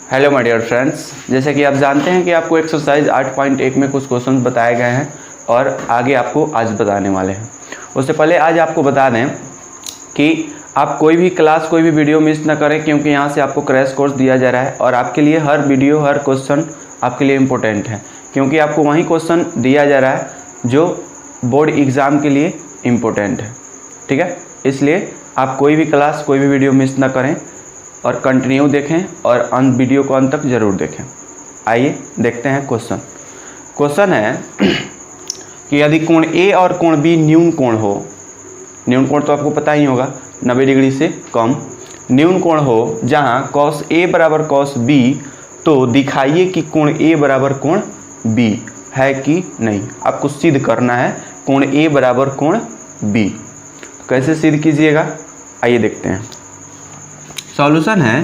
Hello my dear friends, जैसे कि आप जानते हैं कि आपको एक्सरसाइज 8.1 में कुछ क्वेश्चन बताए गए हैं और आगे आपको आज बताने वाले हैं। उससे पहले आज आपको बता दें कि आप कोई भी क्लास कोई भी वीडियो मिस ना करें, क्योंकि यहाँ से आपको क्रैश कोर्स दिया जा रहा है और आपके लिए हर वीडियो हर क्वेश्चन आपके लिए इम्पोर्टेंट है, क्योंकि आपको वही क्वेश्चन दिया जा रहा है जो बोर्ड एग्ज़ाम के लिए इम्पोर्टेंट है। ठीक है, इसलिए आप कोई भी क्लास कोई भी वीडियो मिस ना करें और कंटिन्यू देखें और वीडियो को अंत तक ज़रूर देखें। आइए देखते हैं क्वेश्चन है कि यदि कोण ए और कोण बी न्यून कोण हो, न्यून कोण तो आपको पता ही होगा 90 डिग्री से कम, न्यून कोण हो जहां cos A बराबर cos B, तो दिखाइए कि कोण A बराबर कोण B है कि नहीं। आपको सिद्ध करना है कोण A बराबर कोण B। कैसे सिद्ध कीजिएगा, आइए देखते हैं। सॉल्यूशन है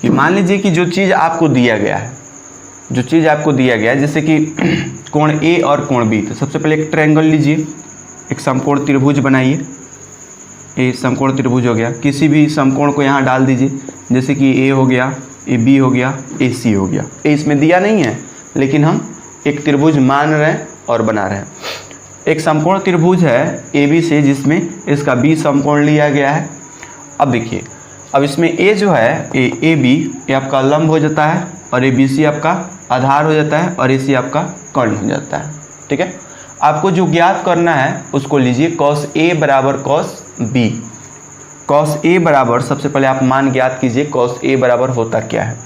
कि मान लीजिए कि जो चीज़ आपको दिया गया है, जैसे कि कोण A और कोण B, तो सबसे पहले एक ट्रायंगल लीजिए, एक समकोण त्रिभुज बनाइए। ये समकोण त्रिभुज हो गया, किसी भी समकोण को यहाँ डाल दीजिए, जैसे कि A हो गया, A B हो गया, A C हो गया। A इसमें दिया नहीं है, लेकिन हम एक त्रिभुज मान रहे हैं और बना रहे हैं। एक समकोण त्रिभुज है A B से, जिसमें इसका B समकोण लिया गया है। अब देखिए, अब इसमें A जो है A B ये आपका लंब हो जाता है और A B C आपका आधार हो जाता है और A C आपका कर्ण हो जाता है। ठीक है, आपको जो ज्ञात करना है उसको लीजिए cos A बराबर cos B। cos A बराबर, सबसे पहले आप मान ज्ञात कीजिए cos A बराबर होता क्या है।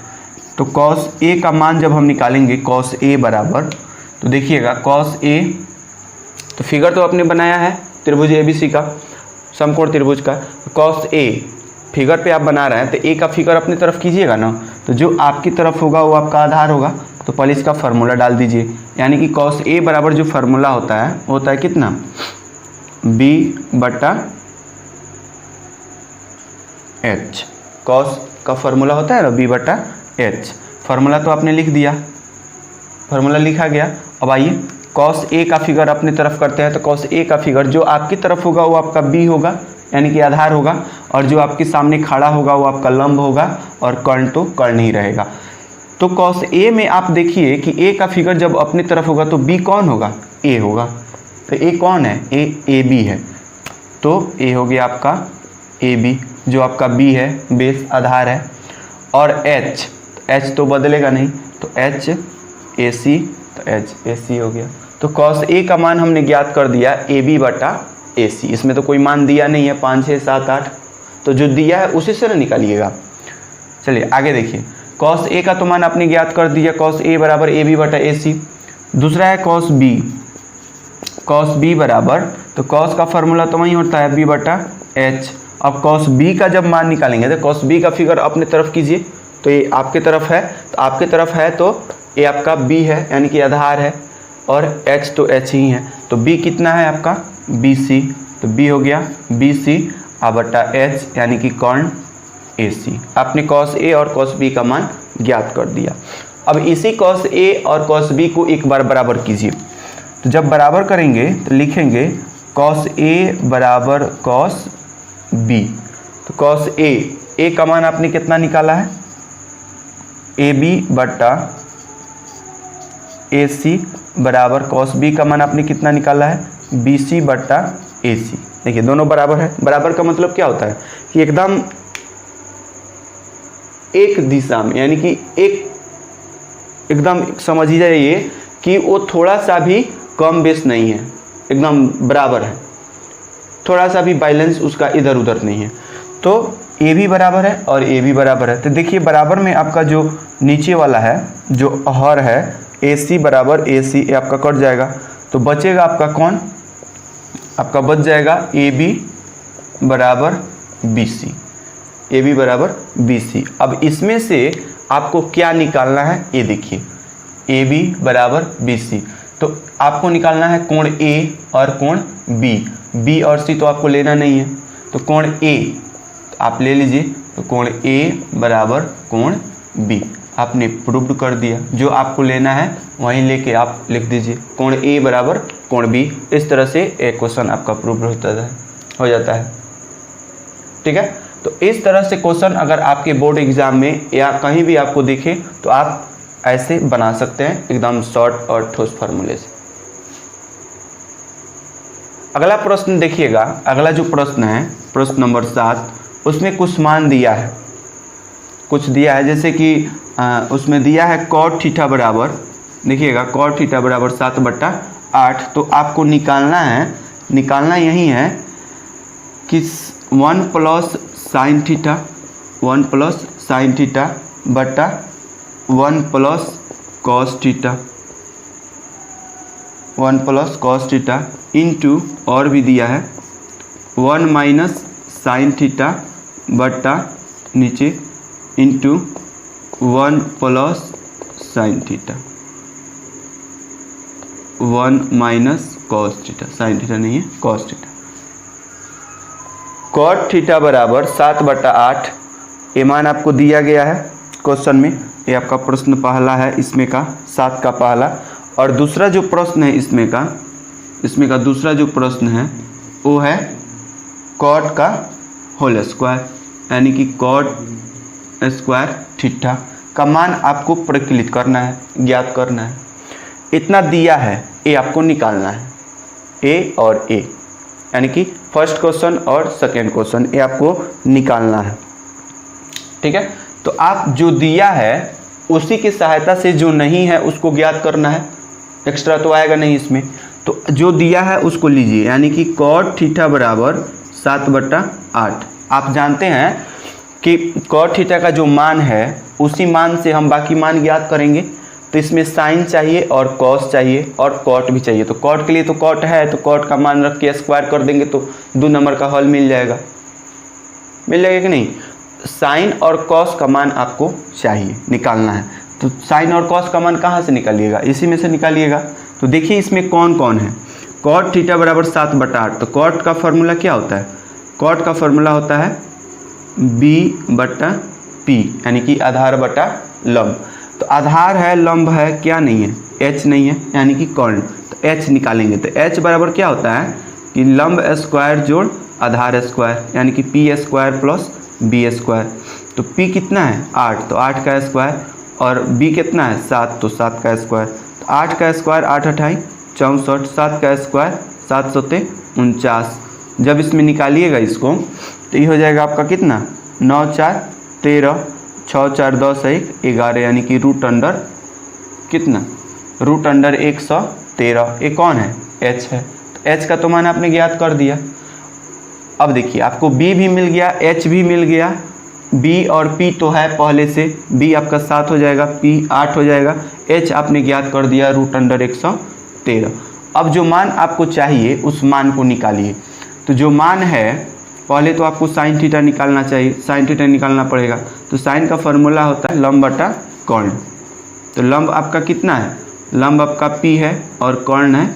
तो cos A का मान जब हम निकालेंगे cos A बराबर, तो देखिएगा cos A, तो फिगर तो आपने बनाया है त्रिभुज ABC का, समकोण त्रिभुज का। cos A फिगर पे आप बना रहे हैं तो A का फिगर अपनी तरफ कीजिएगा ना, तो जो आपकी तरफ होगा वो आपका आधार होगा। तो पहले इसका फार्मूला डाल दीजिए, यानी कि cos A बराबर जो फार्मूला होता है कितना, B बटा H। cos का फार्मूला होता है ना B बटा H। फार्मूला तो आपने लिख दिया, फार्मूला लिखा गया। अब आइए cos A का फिगर अपनी तरफ करते हैं, तो cos A का फिगर जो आपकी तरफ होगा वो आपका B होगा, यानी कि आधार होगा, और जो आपके सामने खड़ा होगा वो आपका लंब होगा और कर्ण तो कर्ण ही रहेगा। तो cos A में आप देखिए कि A का फिगर जब अपनी तरफ होगा तो B कौन होगा, A होगा। तो A कौन है, A B है, तो A हो गया आपका AB, जो आपका B है, बेस आधार है। और H तो बदलेगा नहीं, तो H AC, तो H AC हो गया। तो cos A का मान हमने ज्ञात कर दिया AB बटा AC। इसमें तो कोई मान दिया नहीं है, 5 6 7 8, तो जो दिया है उसी से ना निकालिएगा। चलिए आगे देखिए, cos A का तो मान आपने ज्ञात कर दिया, cos A बराबर AB बटा AC। दूसरा है cos B बराबर, तो cos का फार्मूला तो वही होता है B बटा H। अब cos B का जब मान निकालेंगे तो cos B का फिगर अपने तरफ कीजिए, तो ये आपके तरफ है, तो आपके तरफ है तो ये आपका B है, यानी कि आधार है, और H तो H ही है। तो B कितना है आपका BC, तो B हो गया BC बटा H, यानी कि कर्ण AC। आपने cos A और cos B का मान ज्ञात कर दिया। अब इसी cos A और cos B को एक बार बराबर कीजिए, तो जब बराबर करेंगे तो लिखेंगे cos A बराबर cos B। तो cos A का मान आपने कितना निकाला है, AB बटा AC बराबर cos B का मान आपने कितना निकाला है, BC बटा AC। देखिए दोनों बराबर है। बराबर का मतलब क्या होता है कि एकदम एक दिशा में, यानी कि एकदम समझिए ये कि वो थोड़ा सा भी कम बेस नहीं है, एकदम बराबर है, थोड़ा सा भी बैलेंस उसका इधर उधर नहीं है। तो A भी बराबर है और A भी बराबर है। तो देखिए बराबर में आपका जो नीचे वाला है, जो हर है AC बराबर AC, ये आपका कट जाएगा, तो बचेगा आपका कौन, आपका बच जाएगा AB बराबर BC, AB बराबर BC। अब इसमें से आपको क्या निकालना है, ये देखिए AB बराबर BC, तो आपको निकालना है कोण A और कोण B और C तो आपको लेना नहीं है, तो कोण A तो आप ले लीजिए, तो कोण A बराबर कोण B आपने प्रूव्ड कर दिया। जो आपको लेना है वहीं लेके आप लिख दीजिए कोण A बराबर कोण B। इस तरह से एक क्वेश्चन आपका प्रूव्ड हो जाता है। ठीक है, तो इस तरह से क्वेश्चन अगर आपके बोर्ड एग्जाम में या कहीं भी आपको दिखे तो आप ऐसे बना सकते हैं एकदम शॉर्ट और ठोस फार्मूले से। अगला प्रश्न देखिएगा, अगला जो प्रश्न है प्रश्न नंबर 7, उसमें कुछ मान दिया है, कुछ दिया है जैसे कि उसमें दिया है cot थीटा बराबर, देखिएगा cot थीटा बराबर 7/8। तो आपको निकालना यही है कि 1 plus sine theta 1 plus sine theta बटा 1 plus cos theta 1 plus cos theta into और भी दिया है 1 माइनस साइन थीटा बटा नीचे into 1 plus sine theta 1 minus cos theta, sine theta नहीं है कॉस थीटा। कॉट थीटा बराबर 7/8 ये मान आपको दिया गया है क्वेश्चन में। ये आपका प्रश्न पहला है इसमें का 7 का पहला। और दूसरा जो प्रश्न है इसमें का दूसरा जो प्रश्न है वो है कॉट का होल स्क्वायर, यानी कि कॉट स्क्वायर थीटा का मान आपको परिकलित करना है, ज्ञात करना है। इतना दिया है, ये आपको निकालना है, ए और ए, यानी कि फर्स्ट क्वेश्चन और सेकेंड क्वेश्चन ये आपको निकालना है। ठीक है, तो आप जो दिया है उसी की सहायता से जो नहीं है उसको ज्ञात करना है, एक्स्ट्रा तो आएगा नहीं इसमें। तो जो दिया है उसको लीजिए, यानी कि कॉट थीटा बराबर 7/8। आप जानते हैं कि कॉट थीटा का जो मान है उसी मान से हम बाकी मान ज्ञात करेंगे। तो इसमें साइन चाहिए और कॉस चाहिए और कॉट भी चाहिए। तो कॉट के लिए तो कॉट है, तो कॉट का मान रख के स्क्वायर कर देंगे तो 2 नंबर का हल मिल जाएगा कि नहीं। साइन और कॉस का मान आपको चाहिए, निकालना है। तो साइन और कॉस का मान कहाँ से निकालिएगा, इसी में से निकालिएगा। तो देखिए इसमें कौन कौन है। कॉट थीटा बराबर 7/8, तो कॉट का फॉर्मूला क्या होता है, कॉट का फॉर्मूला होता है b/p, यानी कि आधार बटा लंब। तो आधार है, लंब है, क्या नहीं है, h नहीं है, यानी कि कर्ण। तो h निकालेंगे तो h बराबर क्या होता है कि लंब स्क्वायर जोड़ आधार स्क्वायर, यानी कि p² प्लस b²। तो p कितना है 8, तो 8 का स्क्वायर, और b कितना है 7, तो 7 का स्क्वायर। तो 8 का स्क्वायर 8 8 64, 7 का स्क्वायर 7 7 49। जब इसमें निकालिएगा इसको तो ये हो जाएगा आपका कितना 9 4 13, 6 4 10 1 11, यानी कि रूट अंडर कितना, रूट अंडर 113। ये कौन है, h है। तो h का तो मान आपने ज्ञात कर दिया। अब देखिए आपको b भी मिल गया, h भी मिल गया, b और p तो है पहले से, b आपका 7 हो जाएगा, p 8 हो जाएगा, h आपने ज्ञात कर दिया रूट अंडर 113। अब जो मान आपको चाहिए उस मान को निकालिए। तो जो मान है पहले तो आपको साइन थीटा निकालना चाहिए, साइन थीटा निकालना पड़ेगा। तो साइन का फॉर्मूला होता है लंब बटा कर्ण। तो लंब आपका कितना है, लंब आपका p है और कर्ण है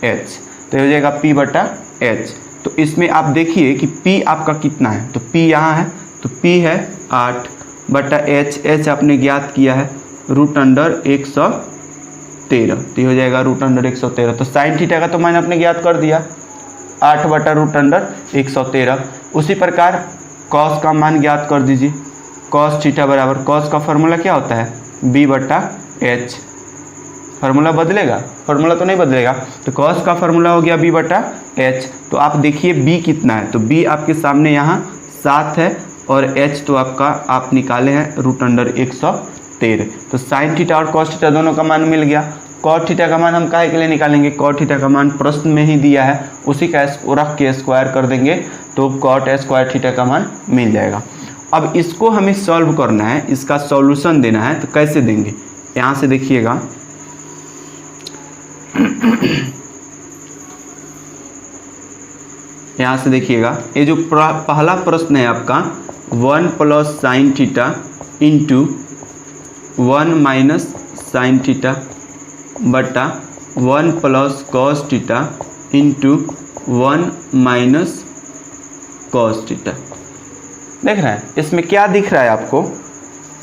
h, तो हो जाएगा p/h। तो इसमें आप देखिए कि p आपका कितना है, तो p यहाँ है, तो p है 8/h, h आपने ज्ञात किया है रूट अंडर 113, तो हो जाएगा रूट अंडर 113। तो साइन थीटा का तो मैंने आपने ज्ञात कर दिया 8/रूट अंडर 113। उसी प्रकार कॉस का मान ज्ञात कर दीजिए, कॉस थीटा बराबर, कॉस का फॉर्मूला क्या होता है b/h। फार्मूला बदलेगा, फार्मूला तो नहीं बदलेगा। तो कॉस का फार्मूला हो गया b/h। तो आप देखिए b कितना है, तो b आपके सामने यहाँ 7 है और h तो आपका आप निकाले हैं रूट अंडर 113। तो साइन थीटा और कॉस थीटा दोनों का मान मिल गया। कॉट थीटा का मान हम काहे के लिए निकालेंगे, कॉट थीटा का मान प्रश्न में ही दिया है, उसी का रख के स्क्वायर कर देंगे तो कॉट स्क्वायर थीटा का मान मिल जाएगा। अब इसको हमें सॉल्व करना है, इसका सॉल्यूशन देना है। तो कैसे देंगे, यहाँ से देखिएगा यहाँ से देखिएगा, ये जो पहला प्रश्न है आपका 1 plus sine theta into 1 minus sine theta बटा 1 plus cos theta into 1 minus cos theta. देख रहे हैं इसमें क्या दिख रहा है आपको,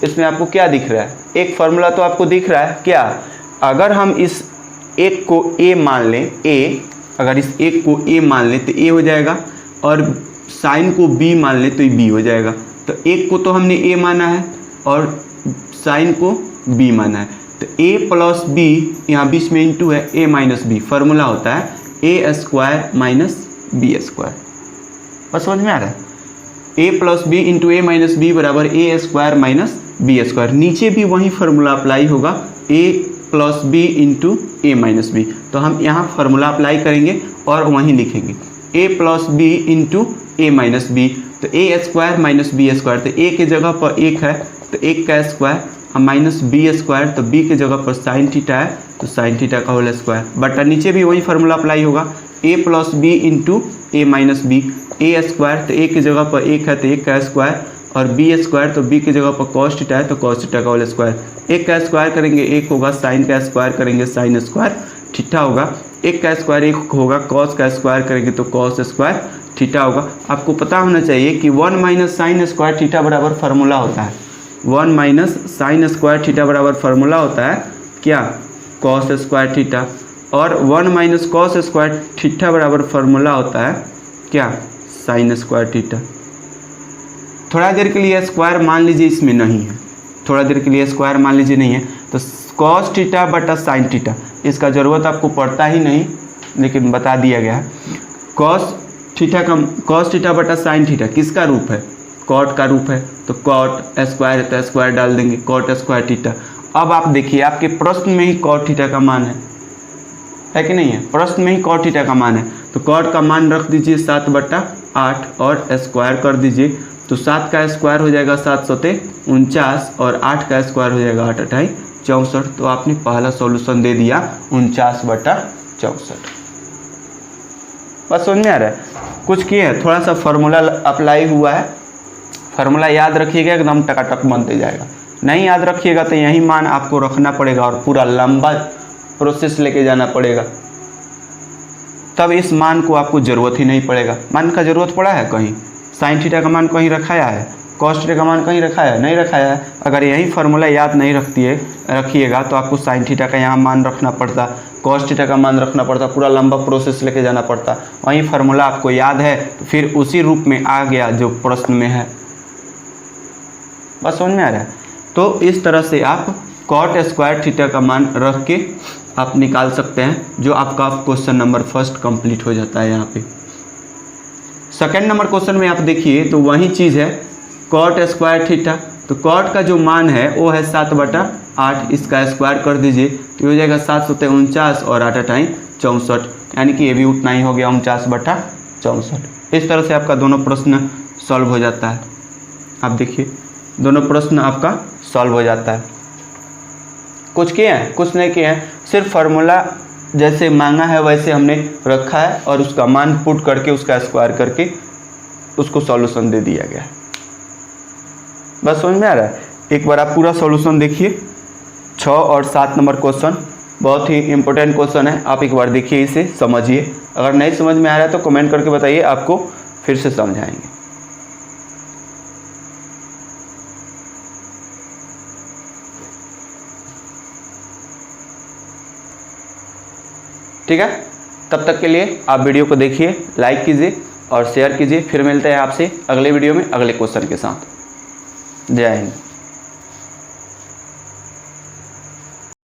इसमें आपको क्या दिख रहा है, एक फार्मूला तो आपको दिख रहा है क्या। अगर हम इस एक को a मान लें, a अगर इस एक को a मान लें तो a हो जाएगा, और साइन को b मान ले तो ये b हो जाएगा। तो एक को तो हमने a माना है और साइन को b माना है, तो a प्लस b यहाँ बीच में इंटू है a माइनस बी, फॉर्मूला होता है a square minus B square. बस समझ में आ रहा है? a plus B into A minus B बराबर a square minus B square. नीचे भी वही फार्मूला अप्लाई होगा, a plus B into A minus B. तो हम यहाँ फार्मूला अप्लाई करेंगे और वहीं लिखेंगे a plus B into A minus B, तो a square minus B square, तो a के जगह पर 1 है तो 1 का स्क्वायर और माइनस बी स्क्वायर, तो b के जगह पर साइन थीटा है तो साइन थीटा का होल स्क्वायर। बट नीचे भी वही फार्मूला अप्लाई होगा, a plus B into A minus B, A square तो a की जगह पर 1 है तो 1 का स्क्वायर और b स्क्वायर तो b की जगह पर कॉस थीटा है तो कॉस थीटा का होल स्क्वायर। 1 का स्क्वायर करेंगे 1 होगा, साइन का स्क्वायर करेंगे साइन स्क्वायर थीटा होगा, 1 का स्क्वायर 1 होगा, कॉस का स्क्वायर करेंगे तो कॉस स्क्वायर थीटा होगा। आपको पता होना चाहिए कि 1 माइनस साइन स्क्वायर थीटा बराबर फार्मूला होता है, 1 माइनस साइन स्क्वायर थीटा बराबर फार्मूला होता है क्या, कॉस स्क्वायर थीटा, और 1 माइनस कॉस स्क्वायर थीटा बराबर फार्मूला होता है क्या, साइन स्क्वायर थीटा। थोड़ा देर के लिए स्क्वायर मान लीजिए इसमें नहीं है, थोड़ा देर के लिए स्क्वायर मान लीजिए नहीं है, तो कॉस थीटा बटा साइन थीटा, इसका ज़रूरत आपको पड़ता ही नहीं लेकिन बता दिया गया है। कॉस थीटा बटा साइन थीटा किसका रूप है, कॉट का रूप है, तो कॉट स्क्वायर है तो स्क्वायर डाल देंगे, कॉट स्क्वायर थीटा। अब आप देखिए आपके प्रश्न में ही कॉट थीटा का मान है कि नहीं है, प्रश्न में ही कॉट थीटा का मान है, तो कॉट का मान रख दीजिए 7/8 और स्क्वायर कर दीजिए, तो 7 का स्क्वायर हो जाएगा 7 सौते 49 और 8 का स्क्वायर हो जाएगा 8 अठाई 64। तो आपने पहला सॉल्यूशन दे दिया 49/64। बस समझ में आ रहा है? कुछ किए हैं, थोड़ा सा फार्मूला अप्लाई हुआ है, फार्मूला याद रखिएगा एकदम टकाटक बनते जाएगा। नहीं याद रखिएगा तो यही मान आपको रखना पड़ेगा और पूरा लंबा प्रोसेस लेके जाना पड़ेगा, तब इस मान को आपको ज़रूरत ही नहीं पड़ेगा। मान का ज़रूरत पड़ा है कहीं, साइन थीटा का मान कहीं रखाया है, कॉस थीटा का मान कहीं रखाया है, नहीं रखाया है। अगर यही फार्मूला याद नहीं रखिएगा तो आपको साइन थीटा का यहाँ मान रखना पड़ता, कॉस थीटा का मान रखना पड़ता, पूरा लंबा प्रोसेस लेके जाना पड़ता। वही फार्मूला आपको याद है तो फिर उसी रूप में आ गया जो प्रश्न में है। बस समझ में आ रहा है? तो इस तरह से आप कॉट स्क्वायर थीटा का मान रख के आप निकाल सकते हैं, जो आपका क्वेश्चन नंबर 1 कंप्लीट हो जाता है। यहाँ पे सेकेंड नंबर क्वेश्चन में आप देखिए तो वही चीज़ है, कॉट स्क्वायर थीटा, तो कॉट का जो मान है वो है 7/8, इसका स्क्वायर कर दीजिए तो हो जाएगा 7 सौते 49 और 8 अठाई 64, यानी कि ये भी उतना ही हो गया 49/64। इस तरह से आपका दोनों प्रश्न सॉल्व हो जाता है। आप देखिए दोनों प्रश्न आपका सॉल्व हो जाता है। कुछ किए हैं, कुछ नहीं किए हैं, सिर्फ फार्मूला जैसे मांगा है वैसे हमने रखा है और उसका मान पुट करके उसका स्क्वायर करके उसको सॉल्यूशन दे दिया गया है। बस समझ में आ रहा है? एक बार आप पूरा सॉल्यूशन देखिए, 6 और 7 नंबर क्वेश्चन बहुत ही इंपॉर्टेंट क्वेश्चन है, आप एक बार देखिए, इसे समझिए। अगर नहीं समझ में आ रहा है तो कमेंट करके बताइए, आपको फिर से समझाएंगे। ठीक है, तब तक के लिए आप वीडियो को देखिए, लाइक कीजिए और शेयर कीजिए। फिर मिलते हैं आपसे अगले वीडियो में अगले क्वेश्चन के साथ। जय हिंद।